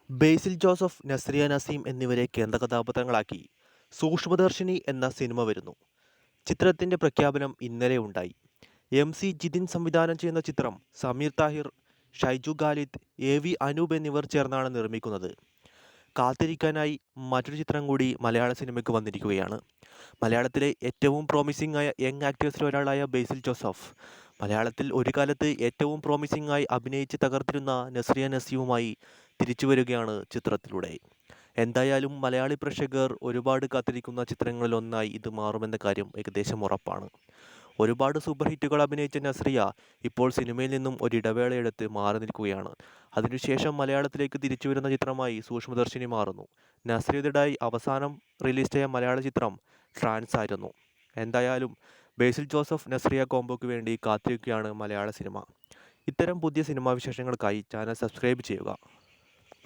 ബേസിൽ Joseph, Nazriya Naseem എന്നിവരെ കേന്ദ്രകഥാപാത്രങ്ങളാക്കി സൂക്ഷ്മദർശിനി എന്ന cinema വരുന്നു. ചിത്രത്തിന്റെ പ്രഖ്യാപനം ഇന്നലെ ഉണ്ടായി. MC ജിതിൻ സംവിധാനം ചെയ്യുന്ന ചിത്രം സമീർ താഹിർ, ഷൈജു ഖാലിദ്, AV അനൂപ് എന്നിവർ ചേർന്നാണ് നിർമ്മിക്കുന്നത്. കാത്തിരിക്കാനായി മറ്റൊരു ചിത്രം കൂടി മലയാള സിനിമയ്ക്ക് വന്നിരിക്കുകയാണ്. മലയാളത്തിലെ ഏറ്റവും പ്രോമിസിംഗ് ആയ യങ് ആക്ടേഴ്സിൽ ഒരാളായ ബേസിൽ ജോസഫ് മലയാളത്തിൽ ഒരു കാലത്ത് ഏറ്റവും പ്രോമിസിംഗ് ആയി അഭിനയിച്ച് തകർത്തിരുന്ന നസ്രിയ നസീമുമായി തിരിച്ചുവരികയാണ് ചിത്രത്തിലൂടെ. എന്തായാലും മലയാളി പ്രേക്ഷകർ ഒരുപാട് കാത്തിരിക്കുന്ന ചിത്രങ്ങളിലൊന്നായി ഇത് മാറുമെന്ന കാര്യം ഏകദേശം ഉറപ്പാണ്. ഒരുപാട് സൂപ്പർ ഹിറ്റുകൾ അഭിനയിച്ച നസ്രിയ ഇപ്പോൾ സിനിമയിൽ നിന്നും ഒരിടവേളയെടുത്ത് മാറി നിൽക്കുകയാണ്. അതിനുശേഷം മലയാളത്തിലേക്ക് തിരിച്ചുവരുന്ന ചിത്രമായി സൂക്ഷ്മദർശിനി മാറുന്നു. നസ്രിയയുടേതായി അവസാനം റിലീസ് ചെയ്ത മലയാള ചിത്രം ട്രാൻസ് ആയിരുന്നു. എന്തായാലും ബേസിൽ ജോസഫ് നസ്രിയ കോംബോയ്ക്ക് വേണ്ടി കാത്തിരിക്കുകയാണ് മലയാള സിനിമ. ഇത്തരം പുതിയ സിനിമാ വിശേഷങ്ങൾക്കായി ചാനൽ സബ്സ്ക്രൈബ് ചെയ്യുക.